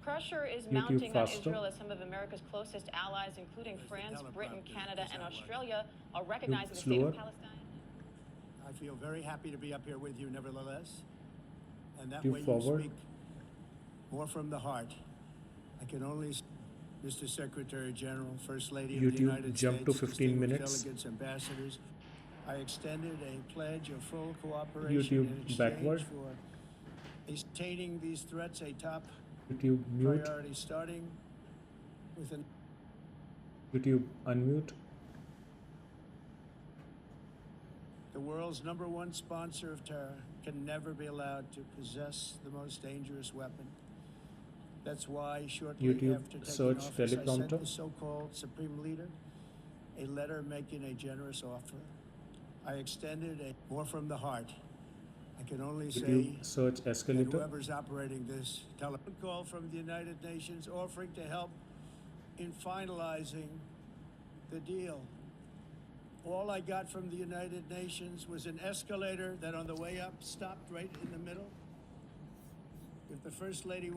Pressure is YouTube mounting on faster, Israel as some of America's closest allies, including France, Britain, Canada, and Australia, are recognizing the state of slower. Palestine. I feel very happy to be up here with you, nevertheless. And that YouTube way you forward. speak more from the heart. I can only, Mr. Secretary General, First Lady of the YouTube United jump to States, 15 distinguished minutes. delegates, ambassadors, I extended a pledge of full cooperation in YouTube exchange backward. for maintaining these threats a top YouTube mute. priority, starting with an YouTube unmute. The world's #1 sponsor of terror can never be allowed to possess the most dangerous weapon. That's why shortly YouTube after taking search office, I sent teleprompter. the so-called Supreme Leader a letter making a generous offer. I extended a more from the heart. I can only say YouTube search that escalator. whoever's operating this telephone call from the United Nations offering to help in finalizing the deal. All I got from the United Nations was an escalator that on the way up stopped right in the middle. If the First Lady